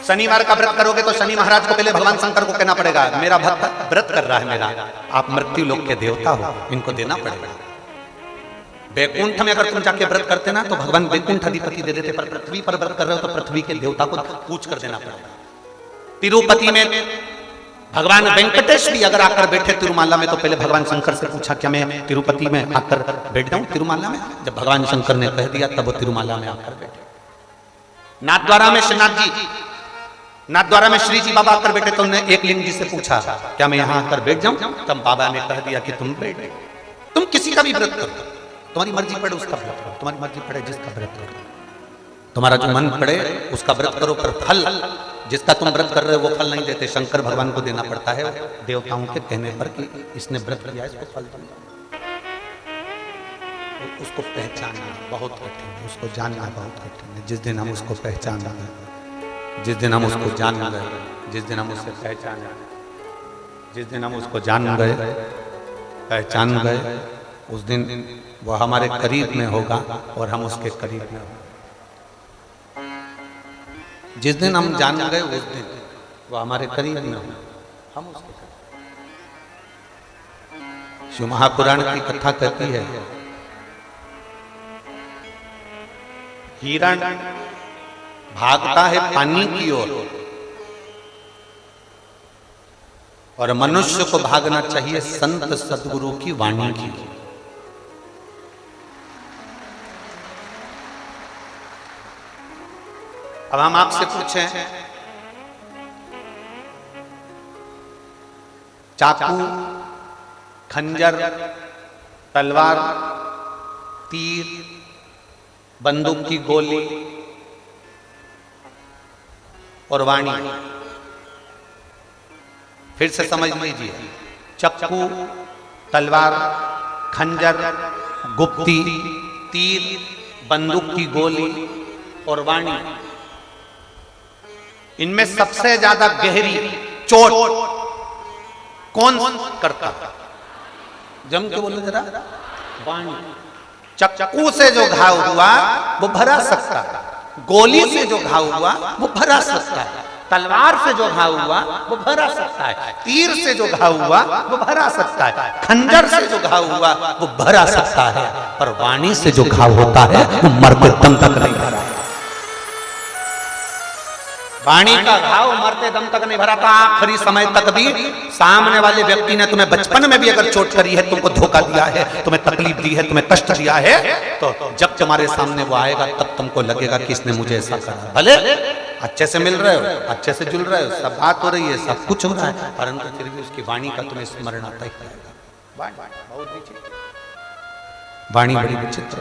शनिवार का व्रत करोगे तो शनि महाराज को पहले भगवान शंकर को कहना पड़ेगा, मेरा भक्त व्रत कर रहा है मेरा, आप मृत्यु लोक के देवता हो, इनको देना पड़ेगा। वैकुंठ में अगर तुम जाके व्रत करते ना तो भगवान वैकुंठ अधिपति दे देते, पर पृथ्वी पर व्रत कर रहे हो तो पृथ्वी के देवता को पूछ कर देना पड़ेगा। तिरुपति में भगवान वेंकटेश भी अगर आकर बैठे तिरुमाला में तो पहले भगवान शंकर से पूछा क्या मैं तिरुपति में आकर बैठ जाऊं तिरुमाला में? जब भगवान शंकर ने कह दिया तब वो तिरुमाला में आकर बैठे। नाथद्वारा में श्रीनाथ जी, नाथद्वारा में श्री जी बाबा आकर बैठे तो उन्होंने एक लिंग जी से पूछा क्या मैं यहाँ आकर बैठ जाऊं? तब बाबा ने कह दिया कि तुम बैठ, तुम किसी का भी व्रत करो, तुम्हारी मर्जी पड़े उसका व्रत करो, तुम्हारी मर्जी पड़े जिसका व्रत करो, तुम्हारा जो मन पड़े उसका व्रत करो, पर फल जिसका तुम व्रत कर रहे हो वो फल नहीं देते, शंकर भगवान को देना पड़ता है देवताओं के कहने पर कि इसने व्रत किया इसको फल दूंगा। उसको पहचानना बहुत कठिन है, उसको जानना बहुत कठिन है। जिस दिन हम उसको पहचान गए, जिस दिन हम उसको जान गए, जिस दिन हम उसे पहचान गए, जिस दिन हम उसको जान गए पहचान गए, उस दिन वो हमारे करीब में होगा और हम उसके करीब में होंगे। जिस दिन हम जान गए उस दिन वो हमारे करीब में होगा, हम उसके करीब। शिव महापुराण की कथा कहती है हिरण भागता है पानी की ओर और मनुष्य को भागना चाहिए संत सद्गुरु की वाणी की। अब हम आपसे पूछें, चाकू, खंजर, तलवार, तीर, बंदूक की गोली और वाणी, फिर से समझ लीजिए, चाकू, तलवार, खंजर, गुप्ती, तीर, बंदूक की गोली और वाणी, इनमें सबसे ज्यादा गहरी चोट कौन करता? जम के बोलो जरा। वाणी। चाकू से जो घाव हुआ वो भरा सकता है, गोली से जो घाव हुआ वो भरा सकता है, तलवार से जो घाव हुआ वो भरा सकता है, तीर से जो घाव हुआ वो भरा सकता है, खंजर से जो घाव हुआ वो भरा सकता है, पर वाणी से जो घाव होता है वो मरते दम तक नहीं भरा। वाणी का घाव मरते दम तक नहीं भरा था। आखिरी समय तक भी सामने वाले व्यक्ति ने तुम्हें बचपन में भी अगर चोट करी है, तुमको धोखा दिया है, तुम्हें तकलीफ दी है, तुम्हें कष्ट दिया है, तो जब तुम्हारे सामने वो आएगा तब तुमको लगेगा कि इसने मुझे ऐसा करा। भले अच्छे से मिल रहे हो, अच्छे से जुल रहे हो, सब बात हो रही है, सब कुछ हो रहा है, परंतु फिर भी उसकी वाणी का तुम्हें स्मरण आता ही रहेगा। वाणी बड़ी विचित्र।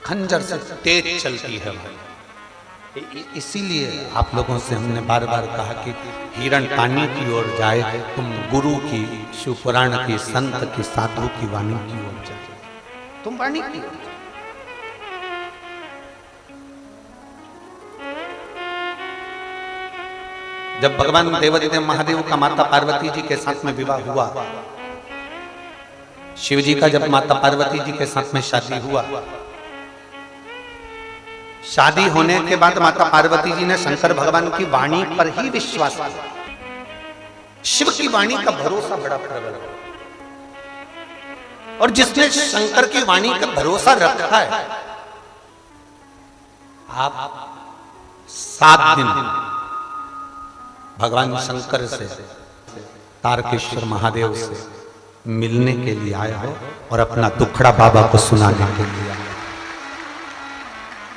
खंजर से तेज चलती है। इसीलिए आप लोगों से हमने बार बार कहा कि हिरण पानी की ओर जाए, तुम गुरु की, शिव पुराण की, संत की, साधु की वाणी की ओर जाए, तुम वाणी की ओर। जब भगवान देवादिदेव महादेव का माता पार्वती जी के साथ में विवाह हुआ, शिव जी का जब माता पार्वती जी के साथ में शादी हुआ, शादी होने के बाद माता पार्वती जी ने शंकर भगवान की वाणी पर ही विश्वास किया। शिव की वाणी का भरोसा बड़ा प्रबल है, और जिसने शंकर की वाणी का भरोसा रखा है, आप 7 दिन भगवान शंकर से, तारकेश्वर महादेव से मिलने के लिए आए हो और अपना दुखड़ा बाबा को सुनाने के लिए आए।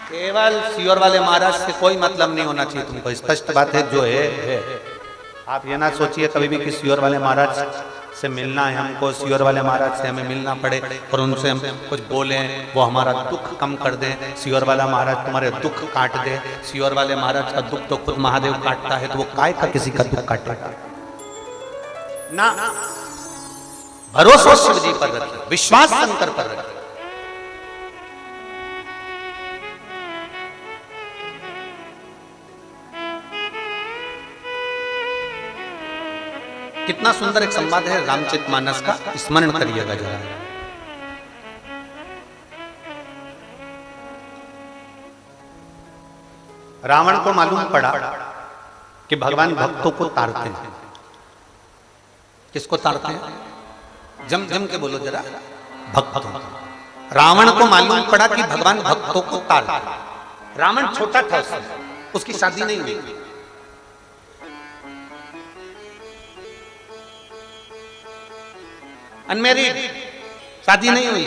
केवल सियोर वाले महाराज से कोई मतलब नहीं होना चाहिए तुमको, स्पष्ट बात है जो है। आप ये ना सोचिए कभी भी कि सियोर वाले महाराज से मिलना है हमको, सियोर वाले महाराज से हमें मिलना पड़े और उनसे हम कुछ बोलें, वो हमारा दुख कम कर दें, सियोर वाला महाराज तुम्हारे दुख काट दे। सियोर वाले महाराज का दुख तो खुद महादेव काटता है, तो वो काय का किसी का दुख काटेगा ना। भरोसा शिव जी पर रखिए, विश्वास शंकर पर रखिए। कितना सुंदर एक संवाद है रामचरितमानस का, स्मरण करिएगा जरा। रावण को मालूम पड़ा कि भगवान भक्तों को ताड़ते हैं। किसको ताड़ते हैं? जम जम के बोलो जरा, भक्तों। रावण को मालूम पड़ा कि भगवान भक्तों को ताड़ते हैं। रावण छोटा था उस समय, उसकी शादी नहीं हुई। अनमैरिड, शादी नहीं हुई,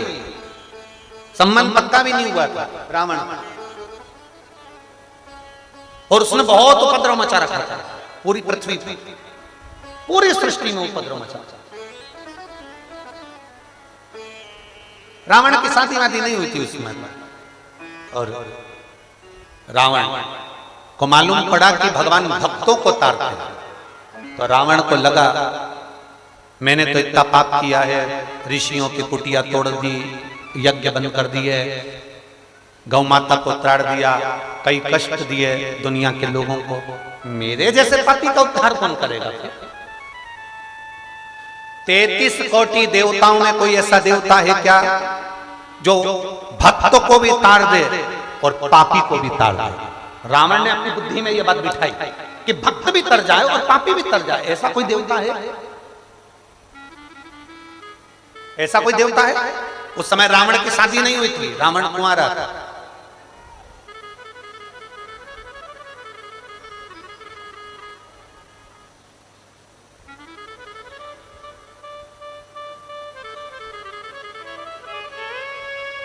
संबंध पक्का भी नहीं हुआ था रावण। और उसने बहुत उपद्रव मचा रखा था पूरी पृथ्वी पर, पूरी सृष्टि में उपद्रव मचा। रावण की शादी वादी नहीं हुई थी उस समय। और रावण को मालूम पड़ा कि भगवान भक्तों को ताड़ते हैं, तो रावण को लगा मैंने तो इतना पाप किया है, ऋषियों की कुटिया तोड़ दी, यज्ञ बंद कर दिए, गौ माता को ताड़ दिया, कई कष्ट दिए दुनिया के लोगों को, मेरे जैसे पापी का उद्धार कौन करेगा? 33 कोटि देवताओं में कोई ऐसा देवता है क्या जो भक्त को भी ताड़ दे और पापी को भी ताड़ दे? रावण ने अपनी बुद्धि में यह बात बिठाई कि भक्त भी तर जाए और पापी भी तर जाए। ऐसा कोई देवता है? ऐसा कोई देवता है? उस समय रावण की शादी नहीं हुई थी, रावण कुंवारा था।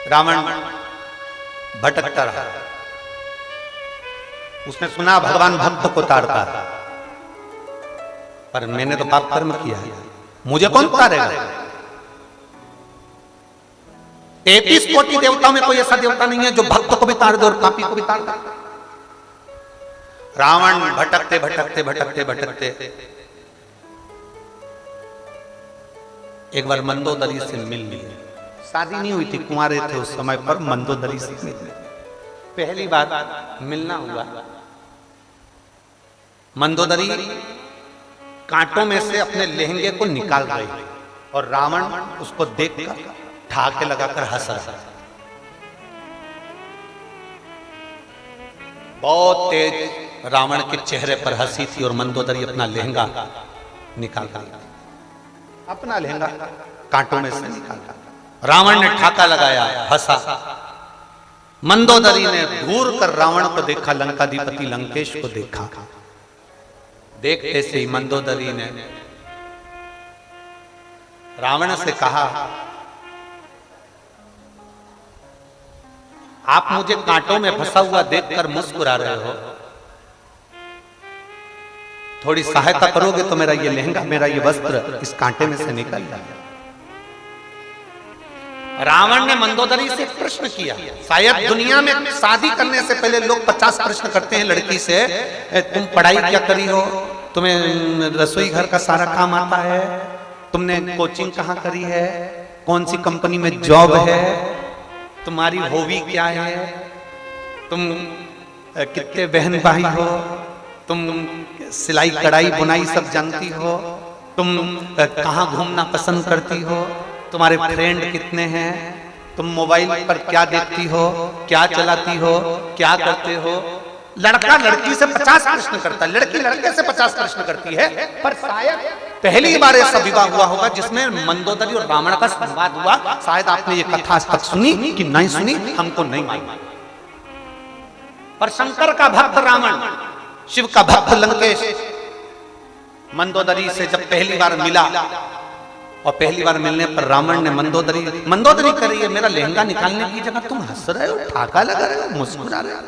रावण भटकता रहा। उसने सुना भगवान भक्त को ताड़ता है, पर मैंने तो पाप कर्म किया है, मुझे कौन ताड़ेगा? 33 कोटि देवताओं में कोई ऐसा देवता नहीं है जो भक्त को भी ताड़ दे और पापी को भी ताड़ दे। रावण भटकते भटकते भटकते भटकते एक बार मंदोदरी से मिल लिए। शादी नहीं हुई थी, कुंवारे थे उस समय पर, मंदोदरी से मिले। पहली बार मिलना हुआ। मंदोदरी कांटों में से अपने लहंगे को निकाल रही और रावण उसको देखकर ठाके लगाकर हंस रहा। बहुत तेज रावण के चेहरे पर हंसी थी और मंदोदरी अपना लहंगा निकाल रही, अपना लहंगा कांटों में से निकाला। रावण ने ठाका लगाया, हंसा। मंदोदरी ने दूर कर रावण को देखा, लंकाधिपति लंकेश को देखा। देखते से ही मंदोदरी ने रावण से कहा, आप मुझे कांटों में फंसा हुआ देखकर मुस्कुरा रहे हो, थोड़ी सहायता करोगे तो मेरा ये लहंगा, मेरा ये वस्त्र इस कांटे में से निकल जाए। रावण ने मंदोदरी से प्रश्न किया। शायद दुनिया में शादी करने से पहले लोग 50 प्रश्न करते हैं लड़की से, तुम पढ़ाई क्या करी हो, तुम्हें रसोई घर का सारा काम आता है, तुमने कोचिंग कहाँ करी है, कौन सी कंपनी में जॉब है, तुम्हारी हॉबी क्या है, तुम कितने बहन भाई हो, तुम सिलाई कढ़ाई बुनाई सब जानती हो, तुम कहाँ घूमना पसंद करती हो, तुम्हारे फ्रेंड कितने हैं, तुम मोबाइल पर क्या देखती हो, क्या चलाती हो, क्या करते हो। लड़का लड़की से 50 प्रश्न करता है, लड़की लड़के से 50 प्रश्न करती है। पर शायद पहली बार ऐसा विवाह हुआ होगा जिसमें मंदोदरी और रावण का संवाद हुआ। शायद आपने ये कथा आज तक सुनी कि नहीं सुनी, हमको नहीं मालूम। पर शंकर का भक्त रावण, शिव का भक्त लंकेश मंदोदरी से जब पहली बार मिला, और पहली बार मिलने पर रावण ने मंदोदरी कर रही है, मेरा लहंगा निकालने की जगह तुम हंस रहे हो, ठाका लगा रहे हो, मुस्कुरा रहे हो।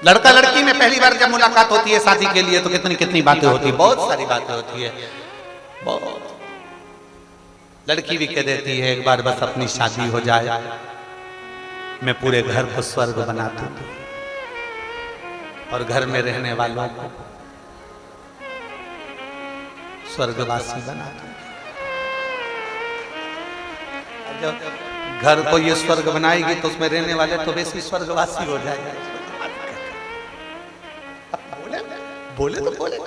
लड़का लड़की में पहली बार जब मुलाकात होती है शादी के लिए तो कितनी कितनी बातें होती है, बहुत सारी बातें होती है। बहुत लड़की भी कह देती है एक बार बस अपनी शादी हो जाए, मैं पूरे घर को स्वर्ग बना दूं और घर में रहने वालों को स्वर्गवासी बना दूं। जब घर को ये स्वर्ग बनाएगी तो उसमें रहने वाले तो वैसे स्वर्गवासी हो जाएगा। बोले तो बोले,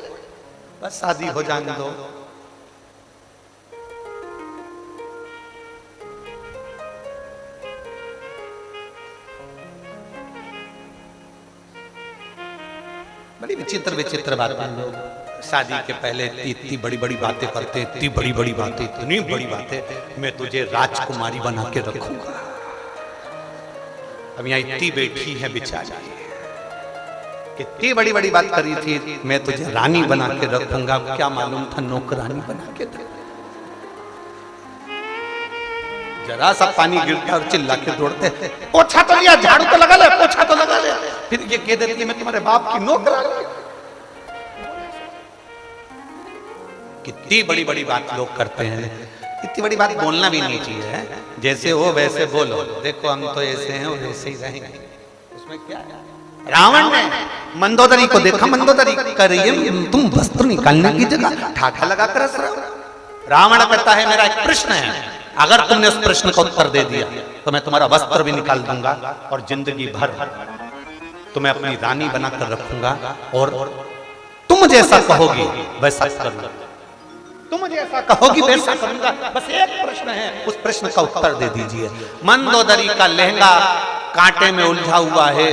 बस शादी हो जाने दो। बड़ी विचित्र विचित्र बातें लोग शादी के पहले इतनी बड़ी बड़ी बातें करते, इतनी बड़ी बड़ी बातें, इतनी बड़ी बातें, मैं तुझे राजकुमारी बना के रखूंगा। अब यहाँ इतनी बैठी है बेचारी, कितनी बड़ी बड़ी बात करी थी, मैं तुझे रानी बना के रखूंगा, क्या मालूम था नौकरानी बना के रखूंगा। जरा सा पानी गिरता और चिल्ला के दौड़ते, पोछा तो लिया, झाड़ू तो लगा ले, पोछा तो लगा ले, फिर ये कह देती मैं तुम्हारे बाप की नौकरानी। कितनी बड़ी बड़ी बात लोग करते हैं, इतनी बड़ी बात बोलना भी नहीं चाहिए। जैसे हो वैसे बोलो, देखो हम तो ऐसे हैं और ऐसे ही रहेंगे, उसमें क्या है। रावण ने मंदोदरी को देखा, मंदोदरी कर रही है, तुम वस्त्र निकालने की जगह ठाठा लगाकर हंस रहे हो। रावण कहता है मेरा एक प्रश्न है, अगर तुमने उस प्रश्न का उत्तर दे दिया तो मैं तुम्हारा वस्त्र भी निकाल दूंगा और जिंदगी भर तुम्हें अपनी रानी बनाकर रखूंगा, और तुम जैसा कहोगी वैसा करूंगा, तुम जैसा कहोगी वैसा करूंगा। बस एक प्रश्न है, उस प्रश्न का उत्तर दे दीजिए। मंदोदरी का लहंगा कांटे में उलझा हुआ है।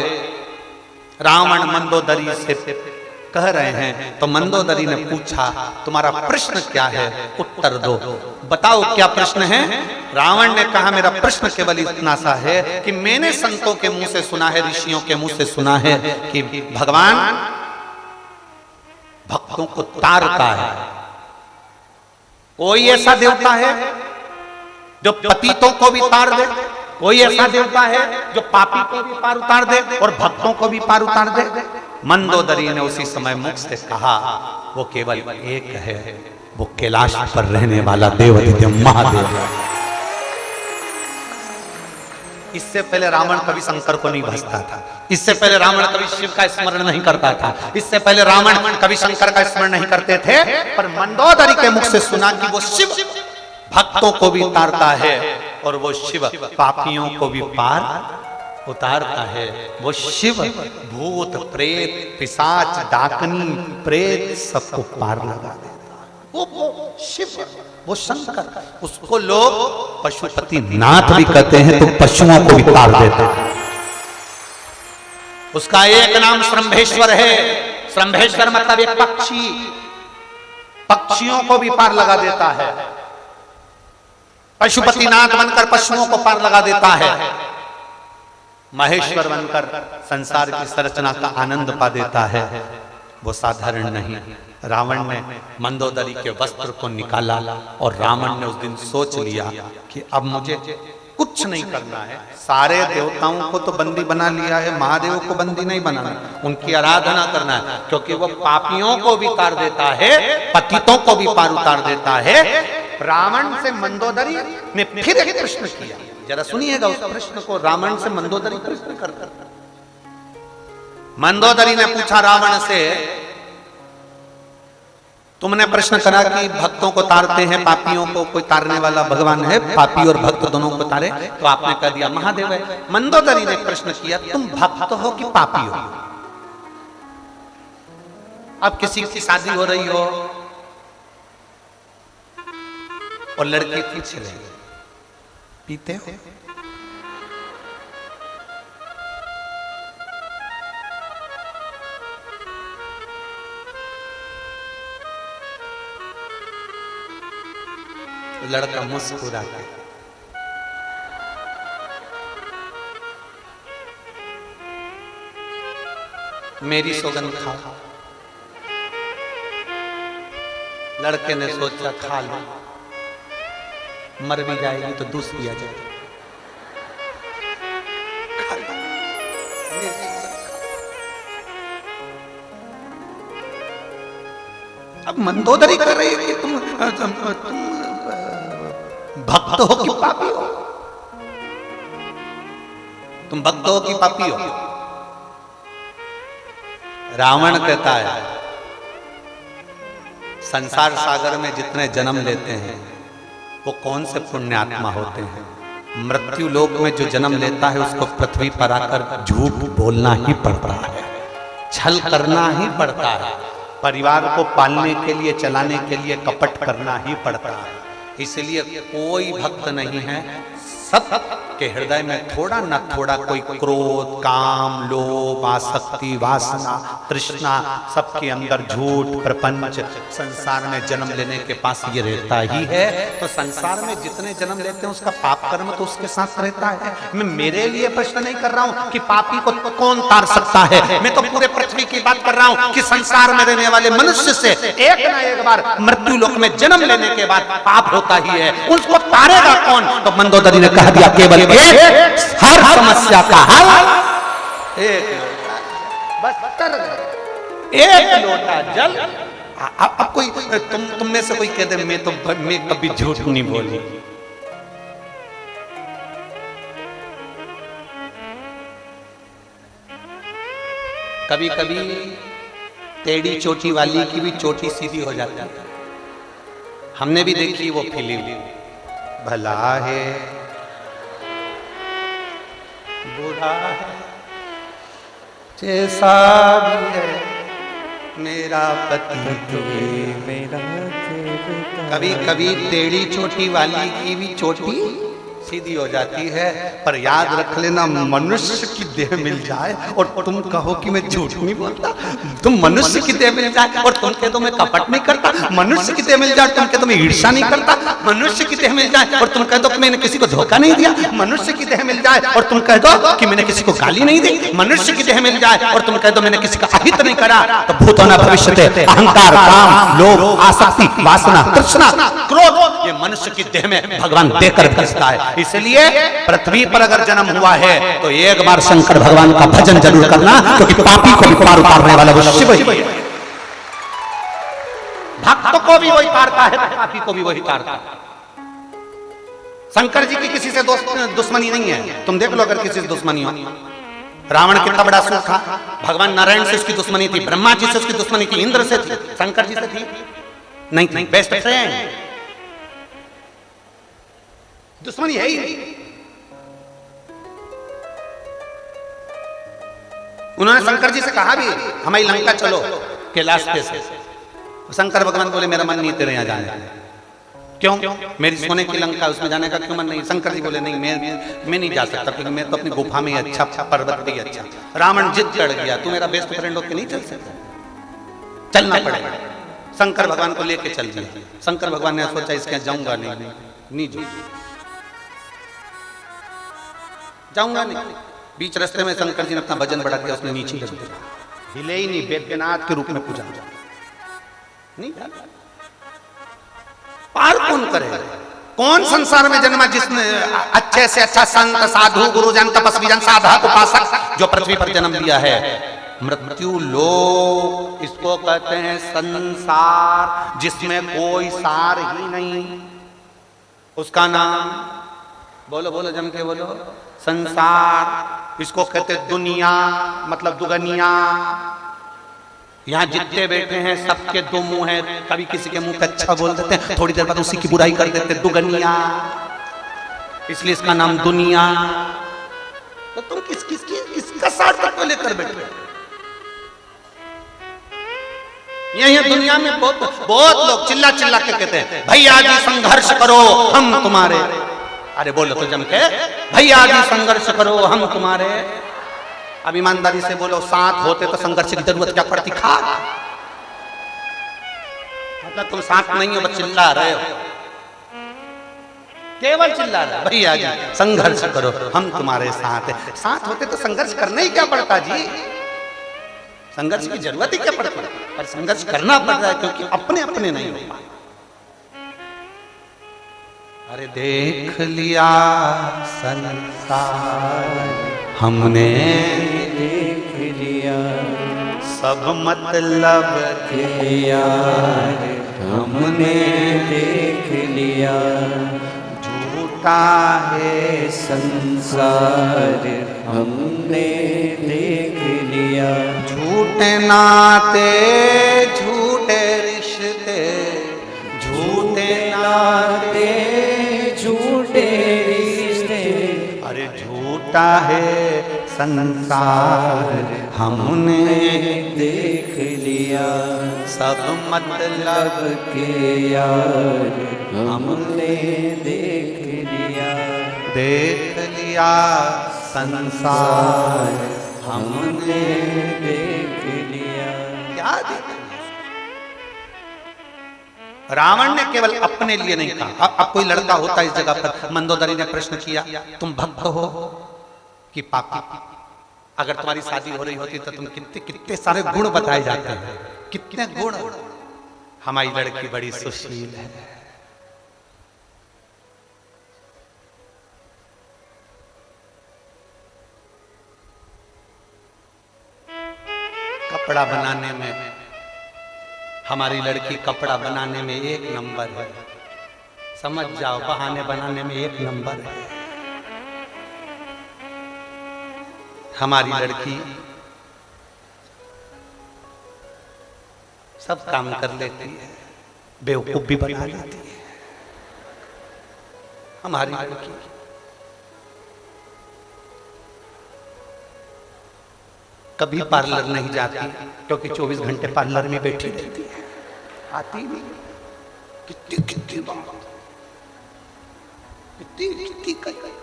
रावण मंदोदरी से कह रहे हैं, तो मंदोदरी ने पूछा तुम्हारा प्रश्न क्या है, उत्तर दो, बताओ क्या प्रश्न है। रावण ने कहा मेरा प्रश्न केवल इतना सा है कि मैंने संतों के मुंह से सुना है, ऋषियों के मुंह से सुना है कि भगवान भक्तों को तारता है। कोई ऐसा देवता है जो पतितों को भी तार दे, कोई ऐसा देवता है जो पापी को भी पार उतार दे और भक्तों को भी पार उतार दे। मंदोदरी ने उसी समय मुख से कहा वो केवल एक है, वो कैलाश पर रहने वाला देवाधिदेव महादेव। इससे पहले रावण कभी शंकर को नहीं भजता था, इससे पहले रावण कभी शिव का स्मरण नहीं करता था, इससे पहले रावण कभी शंकर का स्मरण नहीं करते थे। पर मंदोदरी के मुख से सुना कि वो शिव भक्तों को भी तारता है और वो शिव पापियों को भी पार उतारता है। वो शिव भूत प्रेत पिशाच डाकनी प्रेत सबको पार लगा देता है। वो शिव, वो शंकर, उसको लोग पशुपति नाथ भी कहते हैं, तो पशुओं को भी पार देता है। उसका एक नाम श्रंभेश्वर है। श्रंभेश्वर मतलब एक पक्षी, पक्षियों को भी पार लगा देता है। पशुपतिनाथ बनकर पशुओं को पार लगा देता है। महेश्वर बनकर संसार की संरचना का आनंद पा देता है। वो साधारण नहीं। रावण ने मंदोदरी के वस्त्र को निकाला और रावण ने उस दिन सोच लिया कि अब मुझे कुछ नहीं करना है। सारे देवताओं को तो बंदी बना लिया है, महादेव को बंदी नहीं बनाना, उनकी आराधना करना है, क्योंकि वो पापियों को भी तार देता है, पतितों को भी पार उतार देता है। रावण से मंदोदरी ने फिर एक प्रश्न किया, जरा सुनिएगा उस प्रश्न को। रावण से मंदोदरी प्रश्न करता, मंदोदरी ने पूछा रावण से, तुमने प्रश्न करा कि भक्तों को तारते हैं, पापियों को कोई तारने वाला भगवान है, पापी और भक्त दोनों को तारे, तो आपने कह दिया महादेव है। मंदोदरी ने प्रश्न किया, तुम भक्त हो कि पापी हो? अब किसी की शादी हो रही हो और लड़की पीछे रही, पीते हो? लड़का मुस्कुरा के मेरी सौगंध खाओ। लड़के ने सोचा खा लो, मर भी जाएगी तो दूस दिया जाए। अब मंदोदरी कर रही है कि तुम भक्त हो कि पापी हो? तुम भक्त हो कि पापी हो? रावण कहता है संसार सागर में जितने जन्म लेते हैं वो कौन से पुण्यात्मा होते हैं। मृत्यु लोक में जो जन्म लेता है उसको पृथ्वी पर आकर झूठ बोलना ही पड़ता है, छल करना ही पड़ता है, परिवार को पालने के लिए चलाने के लिए कपट करना ही पड़ता है। इसलिए कोई भक्त नहीं है, सब कि हृदय में थोड़ा न थोड़ा कोई क्रोध, काम, लोभ, आसक्ति, वासना, तृष्णा, सबके अंदर झूठ, प्रपंच, संसार में जन्म लेने के पास ये रहता ही है। तो संसार में जितने जन्म लेते हैं उसका पाप कर्म तो उसके साथ रहता है। मैं मेरे लिए प्रश्न नहीं कर रहा हूं कि पापी को कौन तार सकता है, मैं तो पूरे पृथ्वी की बात कर रहा हूं कि संसार में रहने वाले मनुष्य से एक ना एक बार मृत्यु लोक में जन्म लेने के बाद पाप होता ही है, उसको तारेगा कौन? तो मंदोदरी ने कह दिया केवल एक, हर समस्या का हल एक लोटा, बस तर एक लोटा जल। अब कोई तुम में से कोई कह दे मैं कभी झूठ नहीं बोली। कभी कभी टेढ़ी चोटी वाली की भी चोटी सीधी हो जाती है। हमने भी देखी वो फिल्म, भला है बुरा है जैसा भी है मेरा पति मेरा। कभी कभी टेढ़ी चोटी वाली की भी चोटी सीधी हो जाती है। पर याद रख लेना, मनुष्य की देह मिल जाए और तुम कहो कि मैं झूठ नहीं बोलता, तुम मनुष्य की देह मिल जाए और तुम कह दो मैं कपट नहीं करता, मनुष्य की देह मिल जाए तुम कह दो मैं ईर्ष्या नहीं करता, मनुष्य की देह मिल जाए और तुम कह दो कि मैंने किसी को धोखा नहीं दिया, मनुष्य की देह मिल जाए और तुम कह दो कि मैंने किसी को गाली नहीं दी, मनुष्य की देह मिल जाए और तुम कह दो मैंने किसी का अहित नहीं करा, तो भूतो न भविष्यते, अहंकार, काम, लोभ, आसक्ति, वासना, तृष्णा, क्रोध, ये मनुष्य की देह में भगवान देकर भेजता है। इसलिए पृथ्वी पर अगर जन्म हुआ है तो एक बार शंकर भगवान का भजन जरूर करना, क्योंकि पापी को भी पार उतारने वाला वो शिव ही है। भक्त को भी वही तारता है, पापी को भी वही तारता है। शंकर जी की किसी से दुश्मनी नहीं है। तुम देख लो अगर किसी से दुश्मनी हो, रावण कितना बड़ा असुर था, भगवान नारायण से उसकी दुश्मनी थी, ब्रह्मा जी से उसकी दुश्मनी थी, इंद्र से थी, शंकर जी से थी नहीं थी। बेस्ट फ्रेंड, दुश्मनी है ही नहीं। उन्होंने शंकर जी से कहा भी हमारी लंका चलो कैलाश पे से। शंकर भगवान बोले मेरा मन नहीं तेरे यहां जाने। क्यों? मेरी सोने की लंका, उसमें जाने का क्यों मन नहीं? शंकर जी बोले नहीं मैं नहीं जा सकता, क्योंकि मैं तो अपनी गुफा में अच्छा, पर्वत भी अच्छा। रावण जिद चढ़ गया, तू मेरा बेस्ट फ्रेंड होकर नहीं चल सकता, चलना पड़ेगा। शंकर भगवान को लेके चल दिया। शंकर भगवान ने सोचा इसके जाऊंगा नहीं जाऊंगा नहीं। बीच रास्ते में शंकर जी ने अपना भजन बढ़ा दिया, उसने नीचे हिले ही नहीं, वैद्यनाथ के रूप में पूजा नहीं। पार कौन करे? कौन संसार में जन्मा जिसने अच्छे से अच्छा संत, साधु, गुरुजन, तपस्वी जन, साधक, उपासक जो पृथ्वी पर जन्म लिया है? मृत्यु लोक इसको कहते हैं संसार, जिसमें कोई सार ही नहीं। उसका नाम बोलो बोलो जम के बोलो, संसार। इसको कहते दुनिया, मतलब दुगनिया। यहाँ जितने बैठे हैं सबके दो मुंह हैं, कभी किसी के मुंह पे अच्छा बोल देते हैं, थोड़ी देर बाद उसी की बुराई कर देते हैं, दुगनिया। इसलिए इसका नाम दुनिया। तो तुम किसका साथ तक लेकर बैठे? यही दुनिया में बहुत लोग चिल्ला चिल्ला के कहते हैं भैया जी संघर्ष करो हम तुम्हारे। अरे बोलो तो जम के, भैया जी संघर्ष करो हम तुम्हारे। अब ईमानदारी से बोलो, साथ होते तो संघर्ष की जरूरत क्या पड़ती? खा मतलब तुम साथ नहीं हो, बस चिल्ला रहे हो, केवल चिल्ला रहे। भैया जी संघर्ष करो हम तुम्हारे साथ है। साथ होते तो संघर्ष करना ही क्या पड़ता जी? संघर्ष की जरूरत ही क्या पड़ती है? पर संघर्ष करना पड़ रहा है क्योंकि अपने अपने नहीं हो पाए। अरे देख लिया संसार हमने, देख लिया सब मतलब के यार हमने, देख लिया झूठा है संसार हमने, देख लिया झूठे नाते झूठे रिश्ते, झूठे नाते झूठे रिश्ते। अरे झूठा है संसार हमने, देख लिया सब मतलब के यार हमने, देख लिया। देख लिया संसार हमने देख लिया। क्या देखा? रावण ने केवल अपने लिए नहीं कहा। अब कोई लड़का होता इस जगह पर, मंदोदरी ने प्रश्न किया, तुम भक्त हो कि पापी? अगर तुम्हारी शादी हो रही होती तो तुम कितने कितने सारे गुण बताए जाते हैं, कितने गुण। हमारी लड़की बड़ी सुशील है, कपड़ा बनाने में हमारी लड़की कपड़ा बनाने में एक नंबर है, समझ जाओ, बहाने बनाने में एक नंबर है। हमारी लड़की सब काम कर लेती है, बेवकूफ भी बना लेती है हमारी लड़की। कभी पार्लर नहीं जाती क्योंकि 24 घंटे पार्लर में बैठी रहती है, आती नहीं। कितनी कितनी बात, कितनी कितनी,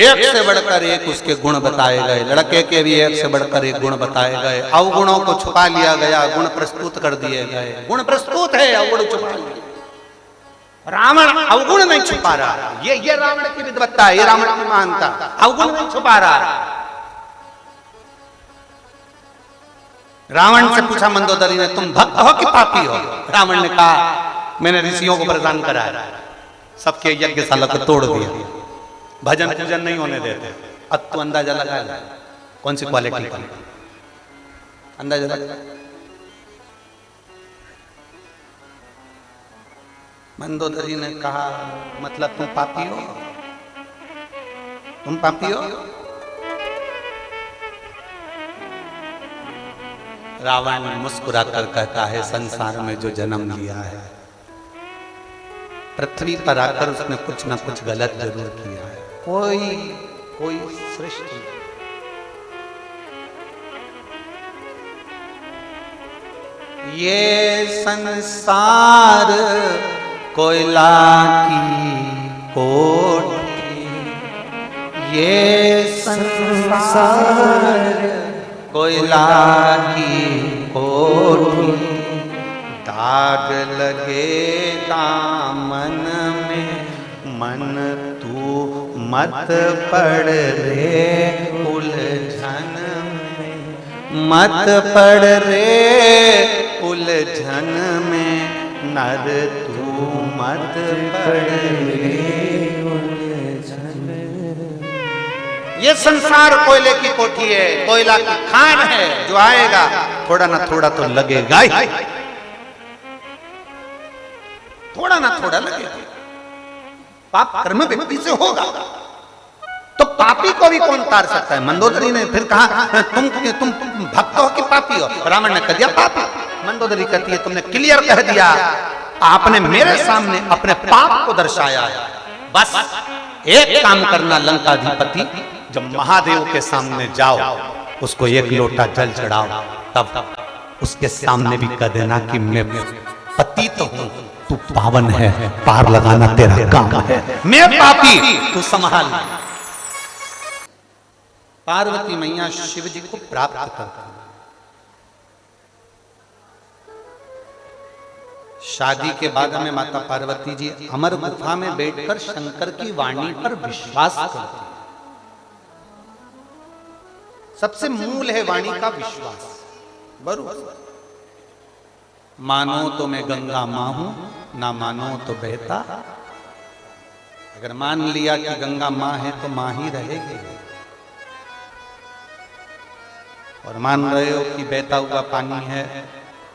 एक से बढ़कर एक उसके गुण बताए गए। लड़के के भी एक से बढ़कर एक गुण बताए गए। अवगुणों को छुपा लिया गया, गुण प्रस्तुत कर दिए गए। गुण प्रस्तुत है, अवगुण छुपा लिया। रावण अवगुण नहीं छुपा रहा, ये रावण की विद्वत्ता है, ये रावण की महानता। अवगुण नहीं छुपा रहा। रावण से पूछा मंदोदरी ने, तुम भक्त हो कि पापी हो? रावण ने कहा, मैंने ऋषियों को परेशान कराया, सबके यज्ञशाला को तोड़ दिया, भजन पूजन नहीं होने देते। अब तो अंदाजा लगा ले कौन सी क्वालिटी का, अंदाजा लगा। मंदोदरी ने कहा, मतलब तुम पापी हो? तुम पापी हो? रावण मुस्कुराकर कहता है, संसार में जो जन्म लिया है, पृथ्वी पर आकर उसने कुछ ना कुछ गलत जरूर किया है। कोई सृष्टि ये संसार कोयला की कोठी, ये संसार कोयला की कोठी, दाग लगे दामन में, मन तू मत पड़ रे उलझन में, मत पड़ रे उलझन में, नर तू मत पड़ रे उलझन में। ये संसार कोयले की कोठी है, कोयला की खान है, जो आएगा थोड़ा ना थोड़ा तो लगेगा ही, थोड़ा ना थोड़ा लगेगा। पाप कर्म व्यक्ति से होगा, तो पापी को भी कौन तार सकता है? मंदोदरी ने फिर कहा, तुम भक्त हो कि पापी हो? रावण ने कह दिया पापी। मंदोदरी कहती है, तुमने क्लियर कह दिया, आपने मेरे सामने अपने पाप को दर्शाया। बस एक काम करना लंकाधिपति, जब महादेव के सामने जाओ, उसको एक लोटा जल चढ़ाओ, तब उसके सामने भी कह देना कि मैं पतित हूं, तू पावन है, पार लगाना तेरा काम है, मैं पापी, तू संभाल। पार्वती मैया शिव जी को प्राप्त करती। शादी के बाद में माता पार्वती जी अमर गुफा में बैठकर शंकर की वाणी पर विश्वास करती। सबसे मूल है वाणी का विश्वास। बरोबर, मानो तो मैं गंगा मां हूं, ना मानो तो बहता। अगर मान लिया कि गंगा मां है तो मां ही रहेगी, और मान रहे हो कि बहता हुआ पानी है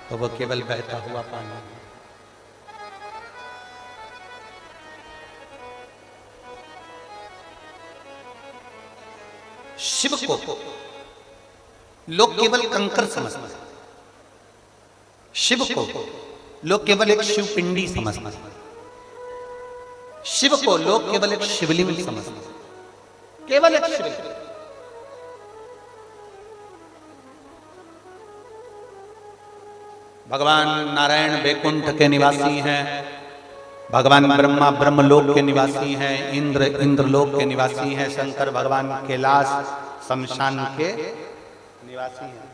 तो वो केवल बहता हुआ पानी है। शिव को लोग केवल कंकर समझते हैं, शिव को लोग केवल एक शिव पिंडी समझते हैं, शिव को लोग केवल एक शिवलिंग समझते हैं, केवल एक शिवलिंग। भगवान नारायण बैकुंठ के निवासी हैं, भगवान ब्रह्मा ब्रह्मलोक के निवासी हैं, इंद्र इंद्रलोक के निवासी हैं, शंकर भगवान कैलाश शमशान के निवासी हैं।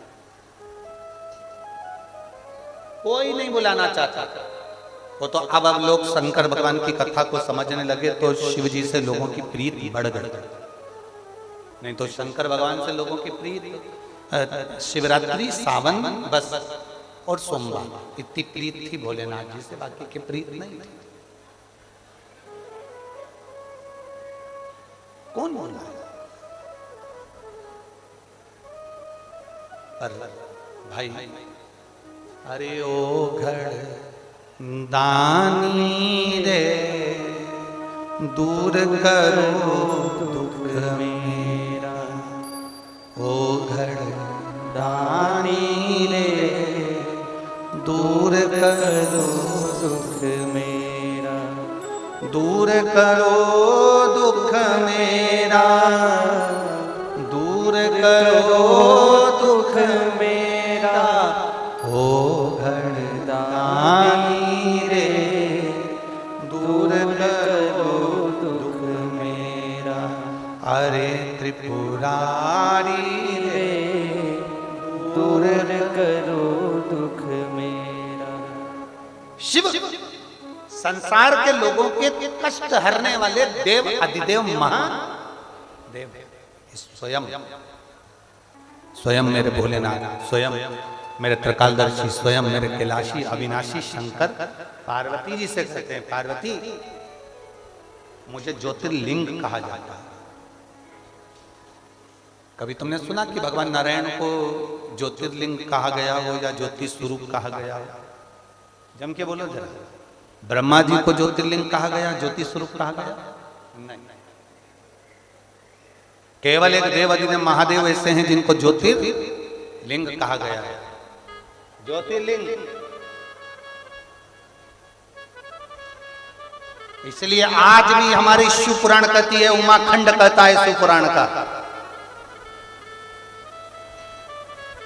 कोई नहीं बुलाना चाहता। वो तो अब लोग शंकर भगवान की कथा को समझने लगे तो शिव जी से लोगों की प्रीति बढ़ गई। नहीं तो शंकर भगवान से लोगों की प्रीति शिवरात्रि, सावन बस और सोमवार, इतनी प्रीत थी भोलेनाथ जी से, बाकी की प्रीत नहीं थी। कौन बोला? पर भाई, अरे ओ घड़ दानी रे, दूर करो दुख मेरा। ओ घड़ दानी रे, दूर करो दुख मेरा, दूर करो दुख मेरा, दूर करो दुख मेरा। ओ घड़दानी रे, दूर करो दुख मेरा। अरे त्रिपुरारी रे, दूर करो दुख मेरा। शिव संसार के लोगों के कष्ट हरने वाले देव, अधिदेव, महादेव स्वयं, स्वयं मेरे भोलेनाथ, स्वयं मेरे त्रिकालदर्शी, स्वयं मेरे कैलाशी अविनाशी शंकर पार्वती जी से कहते हैं, पार्वती मुझे ज्योतिर्लिंग कहा जाता है। कभी तुमने सुना कि भगवान नारायण को ज्योतिर्लिंग कहा गया हो या ज्योति स्वरूप कहा गया हो? जम के बोलो जरा। ब्रह्मा जी को ज्योतिर्लिंग कहा गया, ज्योति स्वरूप कहा गया? नहीं। केवल एक देव अधिदेव महादेव ऐसे हैं जिनको ज्योतिर्लिंग कहा गया है। ज्योतिर्लिंग इसलिए आज भी हमारी शिव पुराण कहती है, उमाखंड कहता है शिव पुराण का।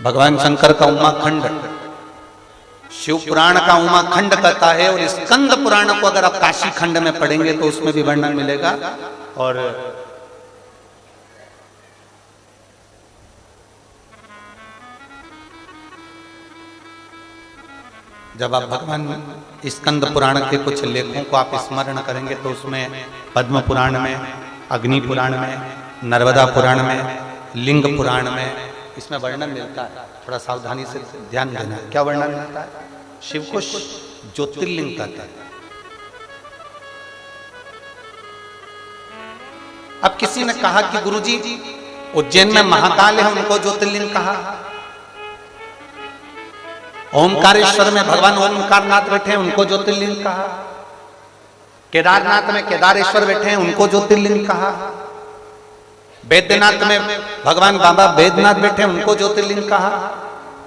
भगवान शंकर का उमाखंड शिव पुराण का उमाखंड कहता है, और स्कंद पुराण को अगर आप काशी खंड में पढ़ेंगे तो उसमें भी वर्णन मिलेगा। और जब आप भगवान स्कंद पुराण के कुछ लेखों को आप स्मरण करेंगे तो उसमें पद्म पुराण में, अग्नि पुराण में, नर्मदा पुराण में, लिंग पुराण में इसमें वर्णन मिलता है। थोड़ा सावधानी से ध्यान देना। क्या वर्णन मिलता है? शिव को ज्योतिर्लिंग कहता है। अब किसी ने कहा कि गुरुजी उज्जैन में महाकाल है, उनको ज्योतिर्लिंग कहा। ओमकारेश्वर में भगवान ओमकारनाथ बैठे हैं, उनको ज्योतिर्लिंग कहा। केदारनाथ में केदारेश्वर बैठे हैं, उनको ज्योतिर्लिंग कहा। बैद्यनाथ में भगवान बाबा बैद्यनाथ बैठे हैं, उनको ज्योतिर्लिंग कहा।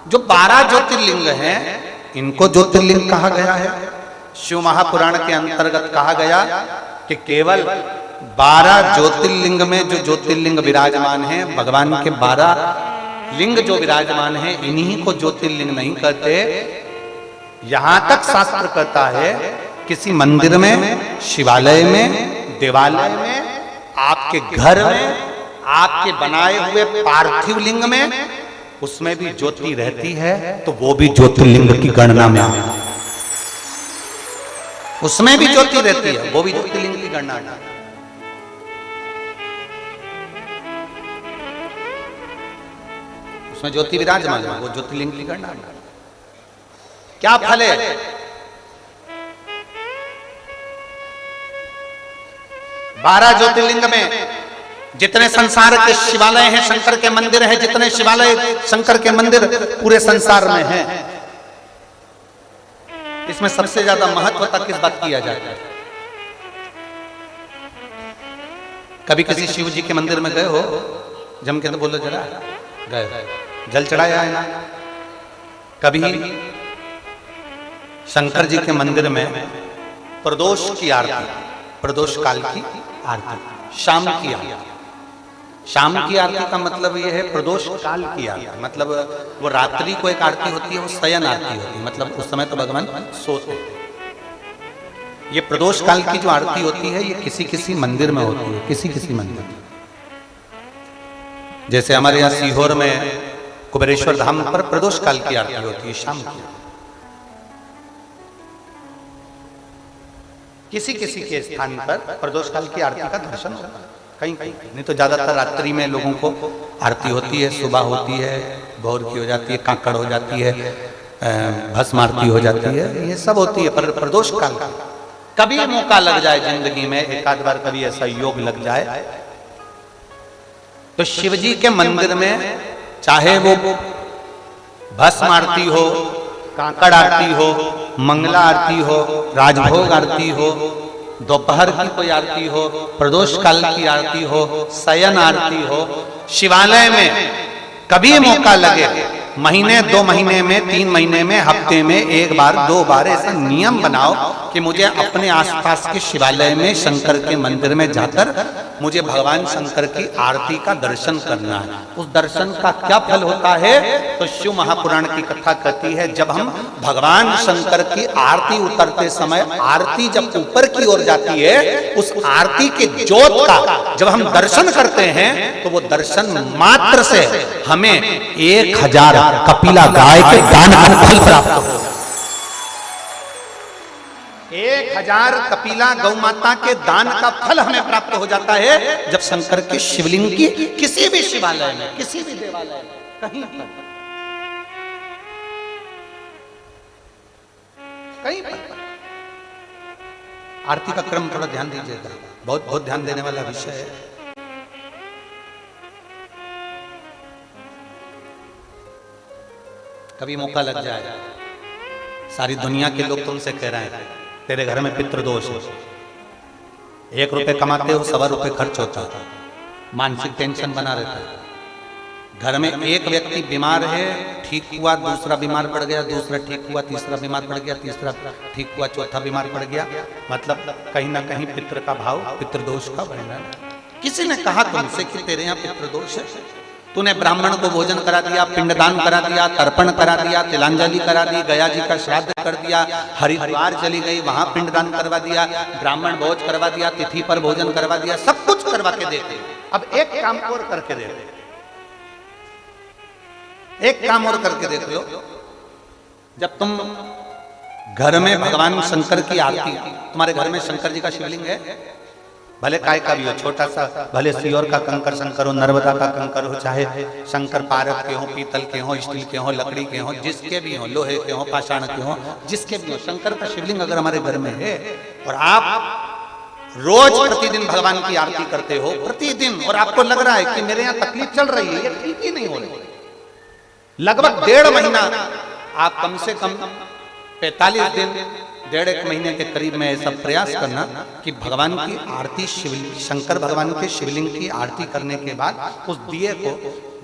जो 12 ज्योतिर्लिंग हैं इनको ज्योतिर्लिंग कहा गया है। शिव महापुराण के अंतर्गत कहा गया कि केवल 12 ज्योतिर्लिंग में जो ज्योतिर्लिंग विराजमान हैं, भगवान के 12 लिंग जो विराजमान हैं, इन्हीं को ज्योतिर्लिंग नहीं कहते। यहां तक शास्त्र कहता है किसी मंदिर में, शिवालय में, देवालय में, आपके घर में, आपके बनाए हुए पार्थिव लिंग में, उसमें भी ज्योति रहती है तो वो भी ज्योतिर्लिंग की गणना में आता है। उसमें भी ज्योति रहती है, वो भी ज्योतिर्लिंग की गणना में। उसमें ज्योति विराजमान है, वो ज्योतिर्लिंग की गणना में। क्या फल है? बारह ज्योतिर्लिंग में जितने संसार के शिवालय हैं, शंकर के मंदिर हैं, जितने शिवालय शंकर के मंदिर पूरे संसार में हैं, इसमें सबसे ज्यादा महत्वता किस बात किया जाता है? कभी किसी शिव जी के मंदिर में गए हो? जम के तो बोलो जरा। गए, जल चढ़ाया है ना? कभी शंकर जी के मंदिर में प्रदोष की आरती, प्रदोष काल की आरती, शाम की आरती। शाम की आरती का मतलब यह है प्रदोष काल की आरती, मतलब वो रात्रि को एक आरती होती है, वो शयन आरती होती है, मतलब उस समय तो भगवान सोते। ये प्रदोष काल की जो आरती होती है ये किसी किसी मंदिर में होती है, किसी किसी मंदिर में। जैसे हमारे यहाँ सीहोर में कुबेरेश्वर धाम पर प्रदोष काल की आरती होती है शाम की। किसी किसी के स्थान पर प्रदोष काल की आरती का दर्शन होता है, कहीं कहीं नहीं तो ज्यादातर रात्रि में लोगों को आरती होती है, सुबह होती है, भोर की हो जाती है, काकड़ हो जाती है, भस्म आरती हो जाती है, ये सब होती है। पर प्रदोष काल का कभी मौका लग जाए जिंदगी में, एक आध बार कभी ऐसा योग लग जाए तो शिव जी के मंदिर में चाहे वो भस्म आरती हो, काकड़ आरती हो, मंगला आरती हो, राजभोग आरती हो, दोपहर की कोई आरती हो, प्रदोष काल की आरती हो, शयन आरती हो, शिवालय में कभी मौका लगे, महीने 2 महीने में, 3 महीने में, हफ्ते में 1 बार 2 बार ऐसा नियम बनाओ कि मुझे अपने आसपास के शिवालय में, शंकर के मंदिर में जाकर मुझे भगवान शंकर की आरती का दर्शन करना है। उस दर्शन का क्या फल होता है तो शिव महापुराण की कथा कहती है, जब हम भगवान शंकर की आरती उतरते समय, आरती जब ऊपर की ओर जाती है, उस आरती के ज्योत का जब हम दर्शन करते हैं तो वो दर्शन मात्र से हमें 1000 कपिला गाय के दान का फल प्राप्त हो। 1000 कपिला गौ माता के दान का फल हमें प्राप्त हो जाता है जब शंकर के शिवलिंग की किसी भी शिवालय में, किसी भी देवालय में, कहीं पर, कहीं पर आरती का क्रम थोड़ा ध्यान दीजिएगा, बहुत बहुत ध्यान देने वाला विषय है। कभी मौका लग जाए, सारी दुनिया के लोग तुमसे कह रहे हैं तेरे घर में पितृदोष है, 1 रुपए कमाते हो 1.25 रुपए खर्च होता है, मानसिक टेंशन बना रहता है। घर में एक व्यक्ति बीमार है, ठीक हुआ, दूसरा बीमार पड़ गया, दूसरा ठीक हुआ, तीसरा बीमार पड़ गया, तीसरा ठीक हुआ, चौथा बीमार पड़ गया, मतलब कहीं ना कहीं पितृ का भाव, पितृदोष का वर्णन। किसी ने कहा तुमसे कि तेरे यहाँ पितृदोष है, तूने ब्राह्मण को भोजन करा दिया, पिंडदान करा दिया, तर्पण करा दिया, तिलांजलि करा दी, गया जी का श्राद्ध कर दिया, हरिद्वार चली गई, वहां पिंडदान करवा दिया, ब्राह्मण भोज करवा दिया, तिथि पर भोजन करवा दिया, सब कुछ करवा के देते। अब एक काम और करके देते, एक काम और करके देख लो। जब तुम घर में भगवान शंकर की आरती, तुम्हारे घर में शंकर जी का शिवलिंग है, भले काय का भी हो, छोटा सा, भले सियोर का कंकर शंकर हो, नर्मदा का कंकर हो, चाहे शंकर पारद के हो, पीतल के हो, स्टील के हो, लकड़ी के हो, जिसके भी हो, लोहे के हो, पाषाण के हो, जिसके भी हो, शंकर का शिवलिंग अगर हमारे घर में है और आप रोज प्रतिदिन भगवान की आरती करते हो, प्रतिदिन, और आपको लग रहा है कि मेरे यहाँ तकलीफ चल रही है, ये ठीक ही नहीं हो रही, लगभग 1.5 महीना, आप कम से कम 45 दिन, 1.5 महीने के करीब में ऐसा प्रयास करना कि भगवान की आरती, शंकर भगवान के शिवलिंग की आरती करने के बाद उस दिए को